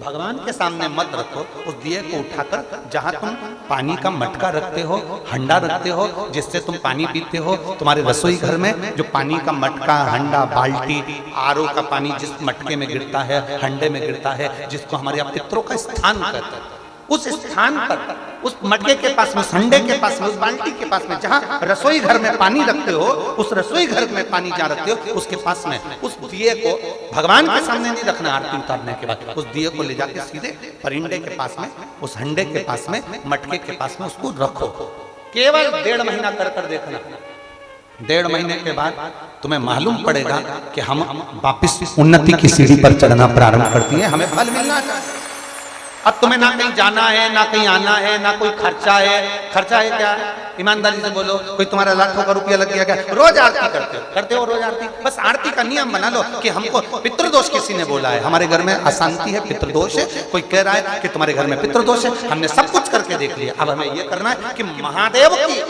भगवान के सामने मत रखो, उस दिए को उठाकर जहां तुम पानी का मटका रखते हो, हंडा रखते हो, जिससे तुम पानी पीते हो, तुम्हारे रसोई घर में जो पानी का मटका, हंडा, बाल्टी, आरओ का पानी जिस मटके में गिरता है, हंडे में गिरता है, जिसको हमारे यहाँ पितरों का स्थान कहते हैं, उस स्थान पर, उस मटके के पास में, संडे के पास में, उस बाल्टी के पास में, जहां रसोई घर में पानी रखते हो, उस रसोई घर में पानी जहां रखते हो, उसके पास में उस दिए को भगवान के सामने नहीं रखना, आरती उतारने के बाद उस दिए को ले जाके सीधे परिंडे के पास में, उस हंडे के पास में, मटके के पास में उसको रखो। केवल 1.5 महीना कर देखना, 1.5 महीने के बाद तुम्हें मालूम पड़ेगा कि हम वापिस उन्नति की सीढ़ी पर चढ़ना प्रारंभ करती है, हमें फल मिलना चाहिए। अब तुम्हें ना कहीं जाना है, ना कहीं आना है, ना कोई खर्चा है। खर्चा है क्या? ईमानदारी से बोलो, कोई तुम्हारा लाखों का रुपया लग गया क्या? रोज आरती करते हो रोज आरती। बस आरती का नियम बना लो कि हमको पितृदोष किसी ने बोला है, हमारे घर में अशांति है, पितृदोष है, कोई कह रहा है कि तुम्हारे घर में पितृदोष है, हमने सब कुछ करके देख लिया, अब हमें ये करना है कि महादेव की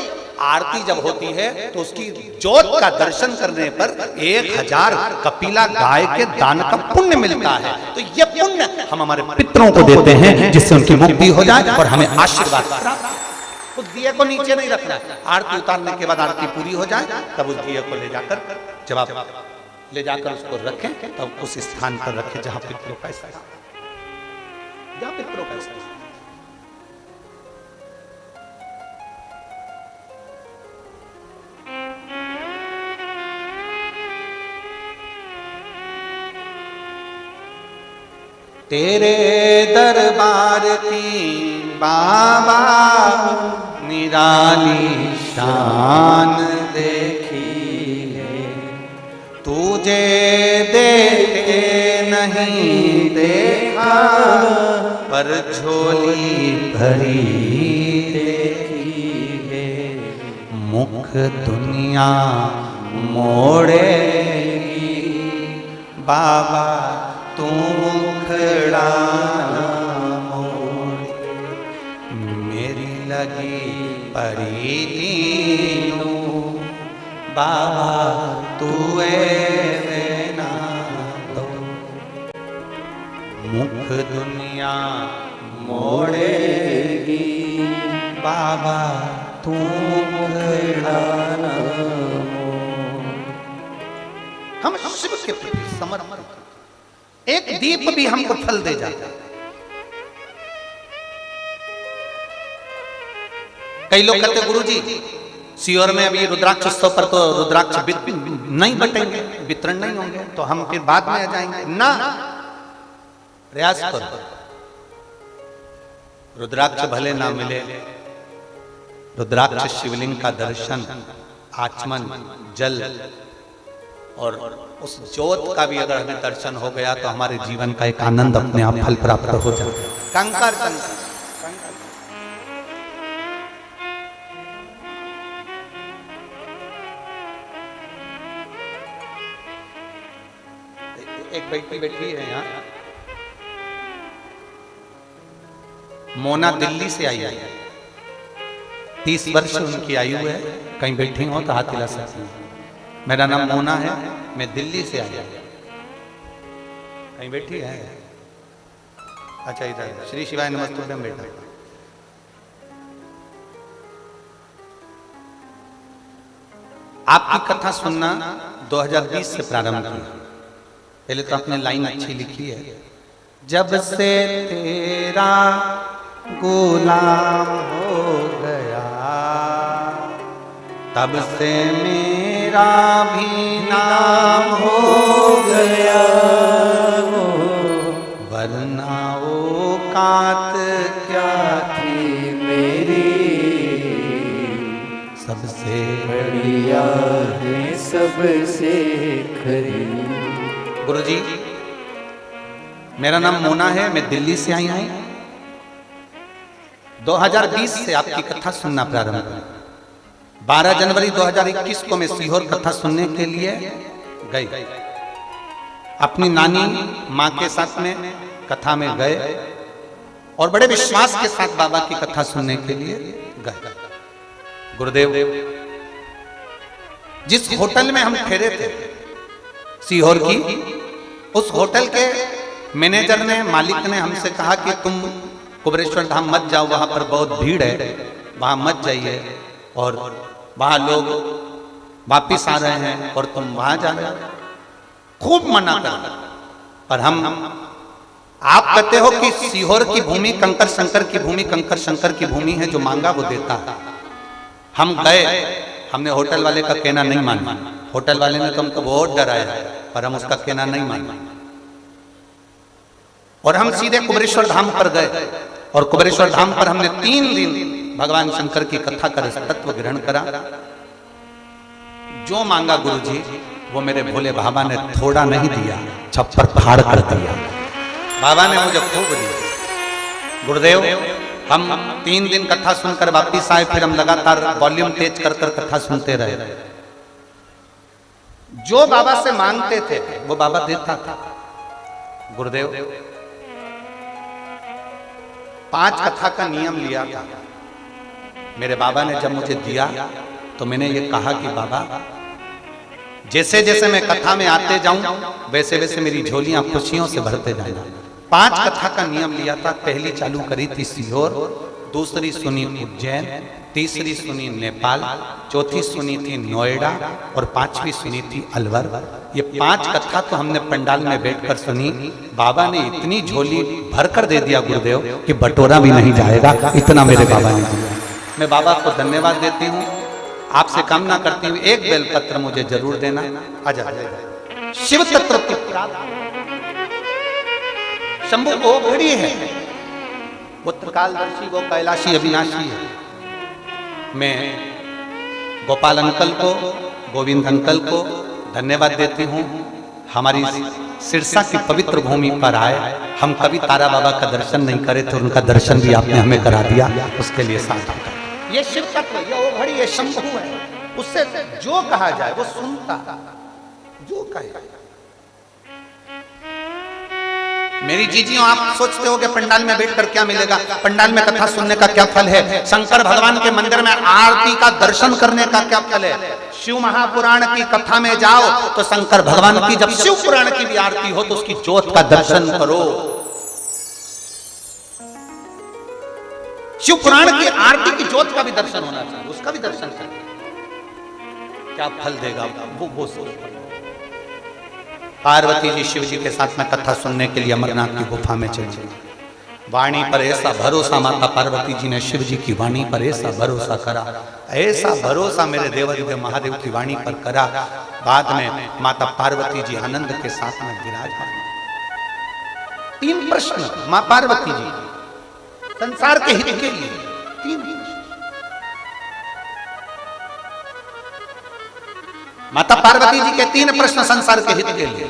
आरती जब होती है तो उसकी ज्योत का दर्शन करने पर 1000 कपिला गाय के दान का पुण्य मिलता है। तो ये पुण्य हम हमारे पितरों को देते हैं, जिससे उनकी मुक्ति हो जाए और हमें आशीर्वाद प्राप्त। उस दिए को नीचे नहीं रखना, आरती उतारने के बाद आरती पूरी हो जाए तब उस दिए को ले जाकर, जब आप ले जाकर उसको रखें तब उस स्थान पर रखें जहां पितरों का स्थान, जहां पितरों का स्थान। तेरे दरबार की बाबा निराली शान देखी है, तुझे देखे नहीं देखा पर झोली भरी देखी है, मुख दुनिया मोड़ेगी बाबा तू मुखड़ा मोड़, मेरी लगी परी तीनों बाबा तू देना तो, मुख दुनिया मोड़ेगी बाबा तू मुखड़ा मोड़। हम शिव के प्रति समर्पित, एक दीप भी हमको फल दे जाता। कई लोग कहते गुरुजी सीहोर में अभी रुद्राक्ष उत्सव पर तो रुद्राक्ष नहीं बटेंगे, वितरण नहीं होंगे, तो हम फिर बाद में आ जाएंगे ना। प्रयास करो, रुद्राक्ष भले ना मिले, रुद्राक्ष शिवलिंग का दर्शन, आचमन, जल और उस ज्योत का भी अगर हमें दर्शन हो गया तो हमारे जीवन का एक आनंद अपने आप फल प्राप्त हो जाता है। कंकर एक बेटी बैठी है यहाँ, मोना दिल्ली से आई है, 30 वर्ष उनकी आयु है। कहीं बैठी हो तो हाथ हिला सकती हैं। मेरा नाम मोना है, मैं दिल्ली से आया। कहीं बैठी है? अच्छा इधर। श्री शिवाय नमस्तुभ्यम बेटा। आपकी कथा सुनना 2020 से प्रारंभ किया। पहले तो आपने लाइन अच्छी लिखी है, जब से तेरा गुलाम हो गया तब से मेरा भी नाम हो गया, वरना औकात क्या थी मेरी, सबसे बढ़िया है सबसे खरी। गुरुजी मेरा नाम मोना है, मैं दिल्ली से आई हूं। 2020 से आपकी कथा सुनना प्रारंभ हुआ। 12 जनवरी 2021 को मैं सीहोर कथा सुनने के लिए गई। अपनी नानी माँ के साथ में कथा में गए और बड़े विश्वास के साथ बाबा की कथा सुनने के लिए गए। गुरुदेव जिस होटल में हम ठहरे थे सीहोर की, उस होटल के मैनेजर ने, मालिक ने हमसे कहा कि तुम कुबेरेश्वर धाम मत जाओ, वहां पर बहुत भीड़ है, वहां मत जाइए और वहां लोग वापिस आ रहे हैं और तुम वहां जाना। खूब मना कर, पर हम, आप कहते हो कि सीहोर की भूमि कंकर शंकर की भूमि, कंकर शंकर की भूमि है, जो मांगा वो देता है। हम गए, हमने होटल वाले का कहना नहीं माना। होटल वाले ने तो हमको बहुत डराया, पर हम उसका कहना नहीं माना और हम सीधे कुबेरेश्वर धाम पर गए। और कुबेरेश्वर धाम पर हमने 3 दिन भगवान शंकर की कथा का तत्व ग्रहण करा। जो मांगा गुरुजी वो मेरे भोले बाबा ने थोड़ा नहीं दिया, छप्पर फाड़ कर दिया। बाबा ने मुझे खूब दिया। गुरुदेव हम 3 दिन कथा सुनकर वापिस आए, फिर हम लगातार वॉल्यूम तेज कर कर कथा सुनते रहे। जो बाबा से मांगते थे वो बाबा देता था। गुरुदेव 5 कथा का नियम लिया था। मेरे बाबा ने जब मुझे दिया तो मैंने ये कहा कि बाबा जैसे जैसे मैं कथा में आते जाऊं वैसे वैसे मेरी झोलियां खुशियों से भरते जाना। 5 कथा का नियम लिया था। पहली चालू करी थी सीहोर, दूसरी सुनी उज्जैन, तीसरी सुनी नेपाल, चौथी सुनी थी नोएडा और 5वीं सुनी थी अलवर। ये 5 कथा तो हमने पंडाल में बैठकर सुनी। बाबा ने इतनी झोली भरकर दे दिया गुरुदेव कि बटोरा भी नहीं जाएगा, इतना मेरे बाबा ने दिया। मैं बाबा को धन्यवाद देती हूँ। आपसे कामना करती हूँ एक बेलपत्र मुझे जरूर देना। आजा शिव तत्व की प्राप्ति, शंभु वो घड़ी है, वो त्रिकालदर्शी, वो कैलाशी अविनाशी है। मैं गोपाल अंकल को, गोविंद अंकल को धन्यवाद देती हूँ। हमारी सिरसा की पवित्र भूमि पर आए, हम कभी तारा बाबा का दर्शन नहीं करे थे, उनका दर्शन भी आपने हमें करा दिया, उसके लिए साथ। ये शिव तत्व, ये वो घड़ी, ये शंभु है, उससे जो कहा जाए वो सुनता, जो कहे। मेरी जीजियों, आप सोचते हो कि पंडाल में बैठकर क्या मिलेगा, पंडाल में कथा सुनने का क्या फल है, शंकर भगवान के मंदिर में आरती का दर्शन करने का क्या फल है। शिव महापुराण की कथा में जाओ तो शंकर भगवान की जब शिव पुराण की भी आरती हो तो उसकी ज्योत का दर्शन करो। शिव पुराण की आरती की ज्योत का भी दर्शन होना चाहिए, उसका भी दर्शन करें, क्या फल देगा वो सोच। पार्वती जी शिव जी के साथ में कथा सुनने के लिए अमरनाथ की गुफा में चली। वाणी पर ऐसा भरोसा माता पार्वती जी ने शिव जी की वाणी पर ऐसा भरोसा करा, ऐसा भरोसा मेरे देवाधिदेव महादेव की वाणी पर करा। बाद में माता पार्वती जी आनंद के साथ में विराजमान। 3 प्रश्न मां पार्वती जी संसार के हित के लिए, 3 माता पार्वती जी के 3 प्रश्न संसार के हित के लिए,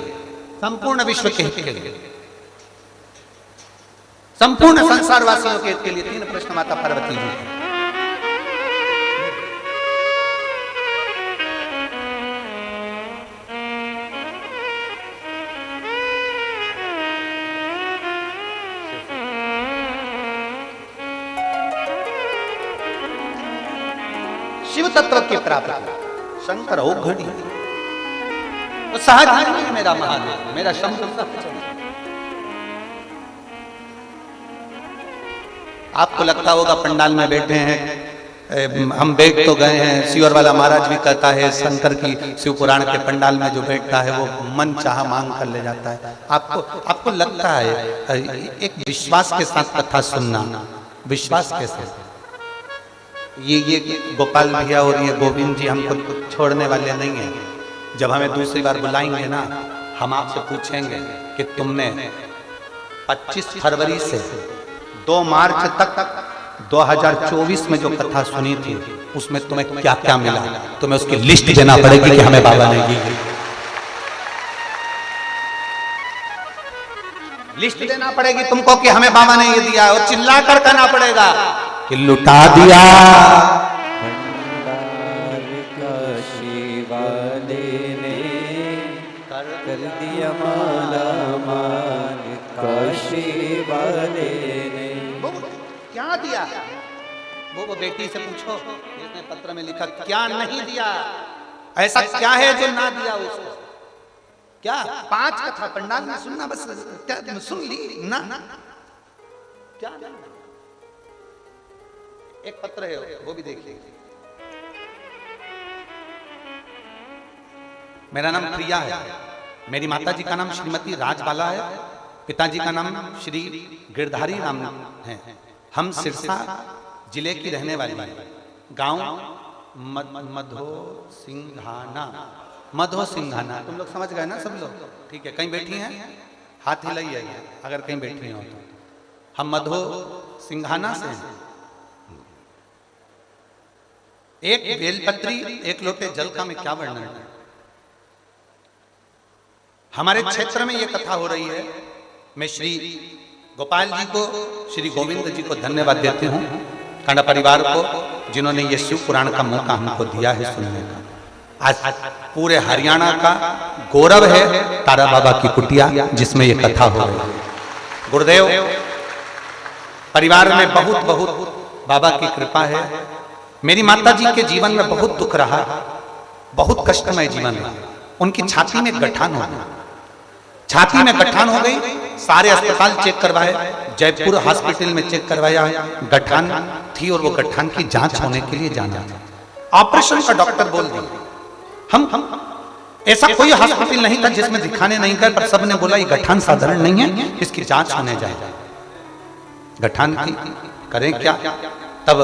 संपूर्ण विश्व के हित के लिए, संपूर्ण संसार वासियों के हित के लिए 3 प्रश्न माता पार्वती जी के। शिव तत्व की प्राप्ति, शंकर हो घड़ी, वो सहज नहीं है मेरा महादेव, मेरा शंकर। आपको लगता होगा पंडाल में बैठे हैं, हम बैठ तो गए हैं, सियोर वाला महाराज भी कहता है शंकर की शिव पुराण के पंडाल में जो बैठता है वो मन चाह मांग कर ले जाता है। आपको लगता है एक विश्वास के साथ कथा सुनना, विश्वास के साथ। ये गोपाल भैया और ये गोविंद जी हमको छोड़ने वाले नहीं हैं। जब हमें दूसरी बार बुलाएंगे ना, हम आपसे पूछेंगे कि तुमने 25 फरवरी से 2 मार्च तक 2024 में जो कथा सुनी थी उसमें तुम्हें क्या क्या मिला, तुम्हें उसकी लिस्ट देना पड़ेगी कि हमें बाबा ने दी। लिस्ट देना पड़ेगी तुमको कि हमें बाबा ने ये दिया, और चिल्ला कर कहना पड़ेगा कि लुटा दिया काशी वाले ने कर दिया माला माल, काशी वाले ने क्या दिया। वो बेटी से पूछो, इसने पत्र में लिखा क्या नहीं दिया, ऐसा क्या है जो ना दिया उसको। क्या 5 कथा पंडाल में सुनना, बस क्या सुन ली ना, क्या एक पत्र है वो भी देख लीजिए। मेरा नाम प्रिया है, मेरी माता जी का नाम श्रीमती राजबाला है, पिताजी का नाम श्री गिरधारी राम है। हम सिरसा जिले की रहने वाली हैं। गांव मधो सिंघाना। तुम लोग समझ गए ना सब लोग? ठीक है, कहीं बैठी हैं हाथ हिलाइए अगर कहीं बैठी हो तो। हम मधो सिंघाना से हैं। एक बेलपत्री 1 लोटे जल का मैं क्या वर्णन है। हमारे क्षेत्र में ये कथा हो रही है। मैं श्री गोपाल जी को, श्री गोविंद जी को धन्यवाद देती हूँ, कांडा परिवार को, जिन्होंने ये शिव पुराण का मौका हमको दिया है सुनने का। आज पूरे हरियाणा का गौरव है तारा बाबा की कुटिया जिसमें ये कथा हो रही है। गुरुदेव परिवार में बहुत बहुत बाबा की कृपा है। मेरी माता जी के जीवन में बहुत दुख रहा, बहुत कष्टमय जीवन रहा। उनकी छाती में गठान हो गई, छाती में गठान हो गई। सारे अस्पताल चेक करवाए, जयपुर हॉस्पिटल में चेक करवाया, गठान थी और वो गठान की जांच होने के लिए जाना था। ऑपरेशन का डॉक्टर बोल दिया। हम ऐसा कोई हॉस्पिटल नहीं था जिसमें दिखाने नहीं गए, पर सबने बोला ये गठान साधारण नहीं है, इसकी जांच होने जाए। गठान की करें क्या। तब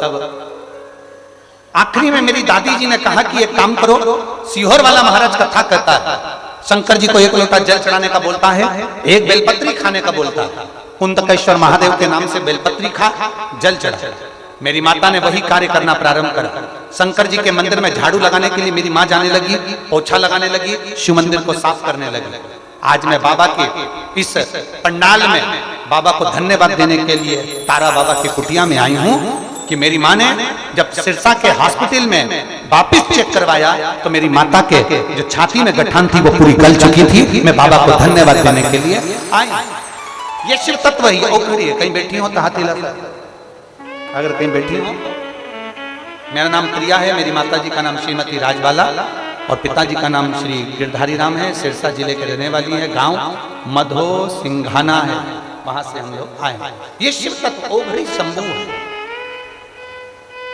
आखिरी में मेरी दादी जी ने कहा कि एक काम करो, सीहोर वाला महाराज कथा कहता है, शंकर जी को 1 लोटा जल चढ़ाने का बोलता है, 1 बेलपत्री खाने का बोलता है। कुंतकेश्वर महादेव के नाम से बेलपत्री खा, जल चढ़ा। मेरी माता ने वही कार्य करना प्रारंभ करा। शंकर जी के मंदिर में झाड़ू लगाने के लिए मेरी माँ जाने लगी, पोछा लगाने लगी, शिव मंदिर को साफ करने लगी। आज मैं बाबा के इस पंडाल में बाबा को धन्यवाद देने के लिए तारा बाबा की कुटिया में आई हूँ कि मेरी माँ ने जब सिरसा के हॉस्पिटल में वापिस चेक करवाया तो मेरी माता के जो छाती में गठान थी वो पूरी गल चुकी थी। मैं बाबा को धन्यवाद देने के लिए आई। ये शिव तत्व ही औखड़ी है। कहीं बैठी हो तो हाथ हिला, अगर कहीं बैठी हो। मेरा नाम प्रिया है, मेरी माता जी का नाम श्रीमती राजबाला और पिताजी का नाम श्री गिरधारी राम है। सिरसा जिले के रहने वाली है, गांव मधो सिंघाना है, वहां से हम लोग आए। ये शिव तत्व औखड़ी शंभू है।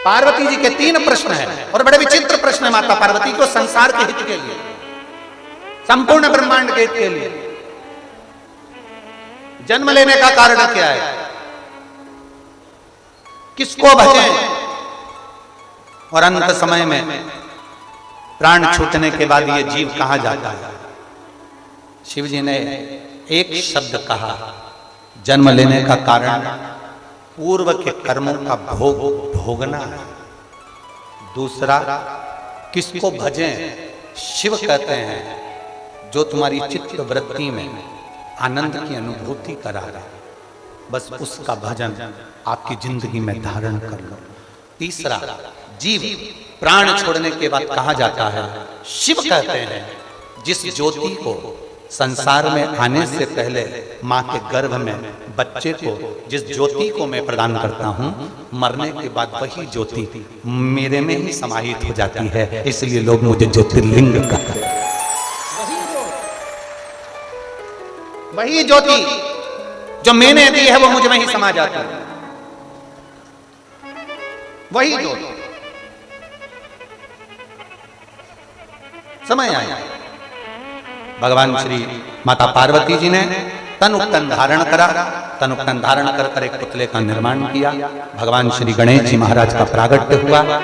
पार्वती जी के 3 प्रश्न हैं और बड़े विचित्र प्रश्न है माता पार्वती को संसार के हित के लिए, संपूर्ण ब्रह्मांड के हित के लिए। जन्म लेने का कारण क्या है, किसको भजें, और अंत समय में प्राण छूटने के बाद ये जीव कहां जाता है। शिव जी ने एक शब्द कहा, जन्म लेने का कारण पूर्व के कर्मों का भोगना है। दूसरा, किसको भजें, शिव कहते हैं जो तुम्हारी चित्त वृत्ति में आनंद की अनुभूति करा रहा है, बस उसका भजन आपकी जिंदगी में धारण कर लो। तीसरा, जीव प्राण छोड़ने के बाद कहा जाता है, शिव कहते हैं जिस ज्योति को संसार में आने से पहले मां के गर्भ में बच्चे को जिस ज्योति को मैं प्रदान करता हूं, मरने के बाद वही ज्योति मेरे में ही समाहित हो जाती है। इसलिए लोग मुझे ज्योतिर्लिंग कहते हैं। वही ज्योति जो मैंने दी है वो मुझ में ही समा जाती है। वही ज्योति समय आया। भगवान श्री माता पार्वती जी ने तनुक तन धारण करा, तनुक तन धारण कर एक पुतले का निर्माण किया। भगवान श्री गणेश जी महाराज का प्रागट्य हुआ।